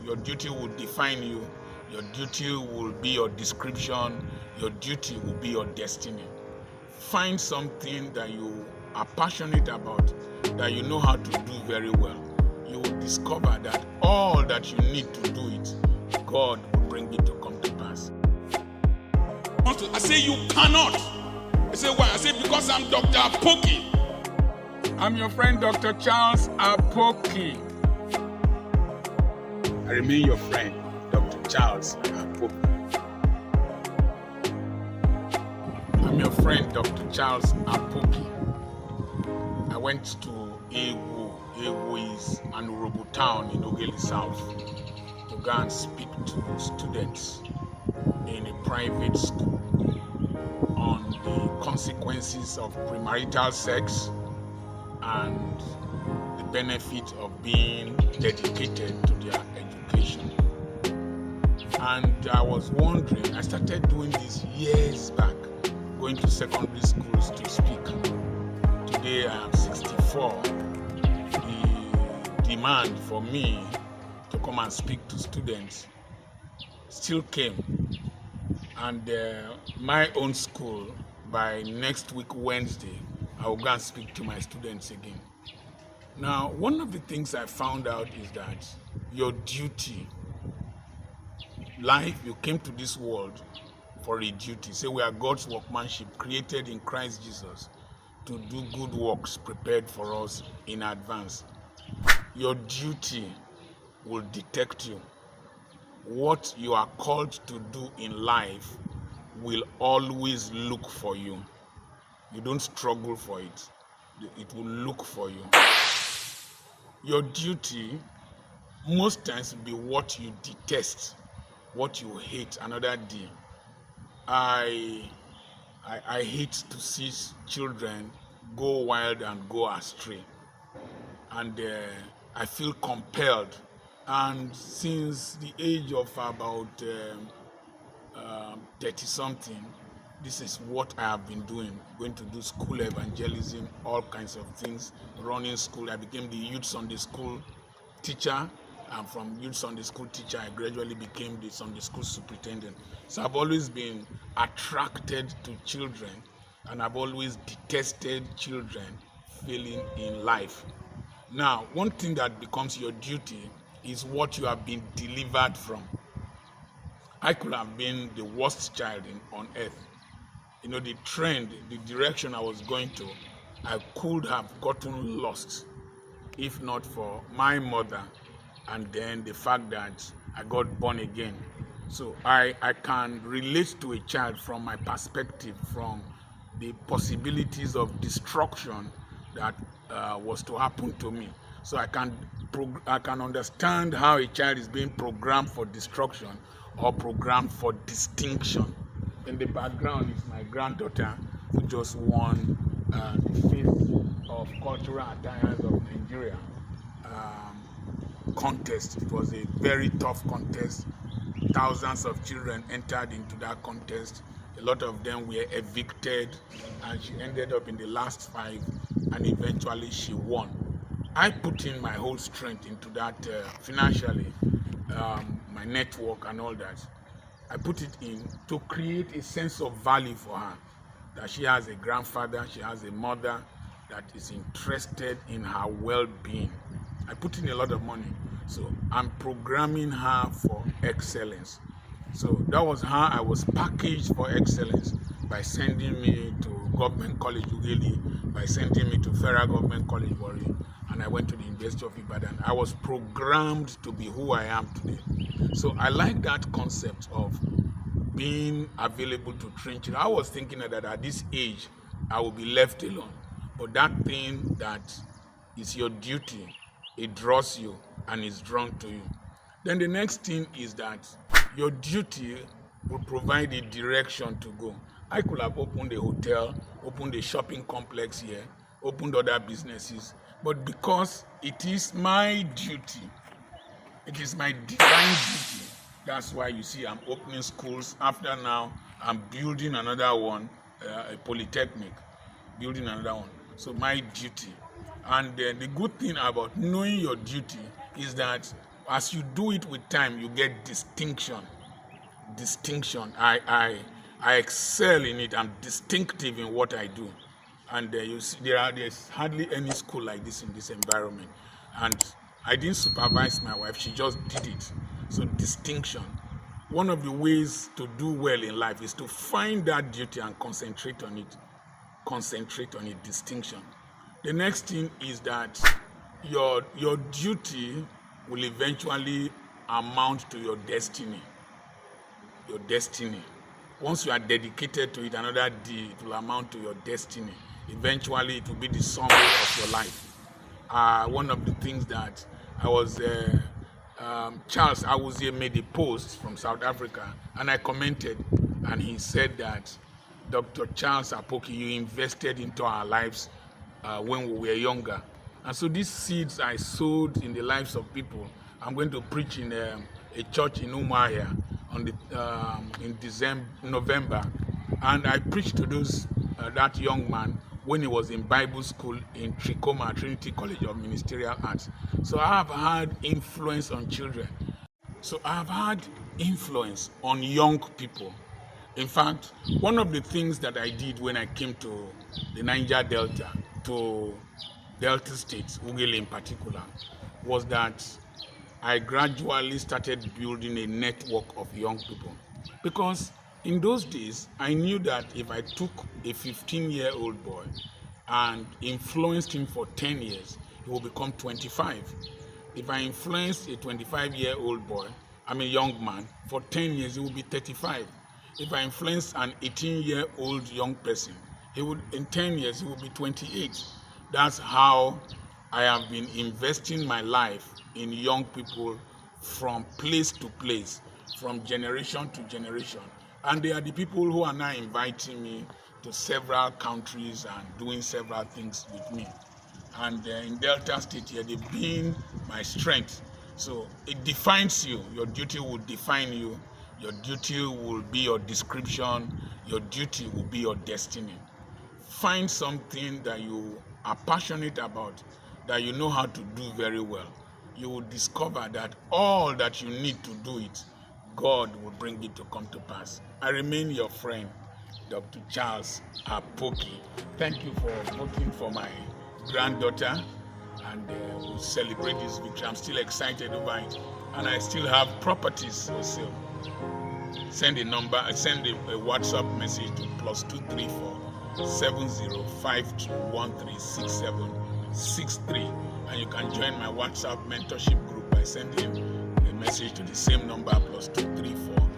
Your duty will define you. Your duty will be your description. Your duty will be your destiny. Find something that you are passionate about, that you know how to do very well. You will discover that all that you need to do it, God will bring it to come to pass. I say you cannot. I say why? I say because I'm Dr. Apoki. I'm your friend Dr. Charles Apoki. I remain your friend, Dr. Charles Apoki. I'm your friend, Dr. Charles Apoki. I went to Ewu. Ewu is an Urobo town in Ogeli South to go and speak to students in a private school on the consequences of premarital sex and the benefit of being dedicated to their education. And I was wondering, I started doing this years back, going to secondary schools to speak. Today I am 64. The demand for me to come and speak to students still came. And my own school, by next week Wednesday, I will go and speak to my students again. Now, one of the things I found out is that your duty, life, you came to this world for a duty. Say we are God's workmanship, created in Christ Jesus to do good works prepared for us in advance. Your duty will detect you. What you are called to do in life will always look for you. You don't struggle for it. It will look for you. Your duty most times will be what you detest, what you hate another day. I hate to see children go wild and go astray. And I feel compelled. And since the age of about 30-something, this is what I have been doing, going to do school evangelism, all kinds of things, running school. I became the youth Sunday school teacher, and from youth Sunday school teacher, I gradually became the Sunday school superintendent. So I've always been attracted to children, and I've always detested children failing in life. Now, one thing that becomes your duty is what you have been delivered from. I could have been the worst child on earth. You know, the trend, the direction I was going to, I could have gotten lost if not for my mother and then the fact that I got born again. So I can relate to a child from my perspective, from the possibilities of destruction that was to happen to me. So I can understand how a child is being programmed for destruction or programmed for distinction. In the background is my granddaughter who just won the Face of Cultural Attires of Nigeria contest. It was a very tough contest. Thousands of children entered into that contest. A lot of them were evicted, and she ended up in the last 5, and eventually she won. I put in my whole strength into that financially, my network and all that. I put it in to create a sense of value for her, that she has a grandfather, she has a mother that is interested in her well-being. I put in a lot of money, so I'm programming her for excellence. So that was how I was packaged for excellence, by sending me to Government College Ughelli, by sending me to Federal Government College Warri, and I went to the University of Ibadan. I was programmed to be who I am today. So I like that concept of being available to train children. I was thinking that at this age, I will be left alone. But that thing that is your duty, it draws you and is drawn to you. Then the next thing is that your duty will provide a direction to go. I could have opened a hotel, opened a shopping complex here, opened other businesses, but because it is my duty, it is my divine duty, that's why you see I'm opening schools. After now, I'm building another one, a polytechnic, building another one. So my duty. And the good thing about knowing your duty is that As you do it with time, you get distinction. I excel in it. I'm distinctive in what I do. And you see, there's hardly any school like this in this environment. And I didn't supervise my wife, she just did it. So distinction. One of the ways to do well in life is to find that duty and concentrate on it. Distinction. The next thing is that your duty will eventually amount to your destiny. Once you are dedicated to it, another day it will amount to your destiny. Eventually it will be the summary of your life. One of the things that I was Charles Awuzie made a post from South Africa, and I commented, and he said that Dr. Charles Apoki, you invested into our lives when we were younger. And so these seeds I sowed in the lives of people. I'm going to preach in a church in Umuahia in November, and I preached to that young man when he was in Bible school in Trikoma, Trinity College of Ministerial Arts. So I have had influence on children. So I have had influence on young people. In fact, one of the things that I did when I came to the Niger Delta, to Delta states, Ugele in particular, was that I gradually started building a network of young people. Because in those days, I knew that if I took a 15-year-old boy and influenced him for 10 years, he will become 25. If I influenced a 25-year-old boy, young man, for 10 years, he will be 35. If I influence an 18-year-old young person, in 10 years, he will be 28. That's how I have been investing my life in young people from place to place, from generation to generation. And they are the people who are now inviting me to several countries and doing several things with me. And in Delta State here, they've been my strength. So it defines you. Your duty will define you. Your duty will be your description. Your duty will be your destiny. Find something that you are passionate about, that you know how to do very well. You will discover that all that you need to do it, God will bring it to come to pass. I remain your friend, Dr. Charles Apoki. Thank you for voting for my granddaughter, and we'll celebrate this victory. I'm still excited over it, and I still have properties for sale. Send a WhatsApp message to +234 7052136763, and you can join my WhatsApp mentorship group by sending a message to the same number +234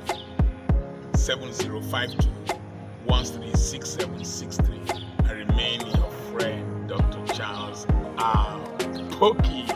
7052136763. I remain your friend, Dr. Charles Apoki.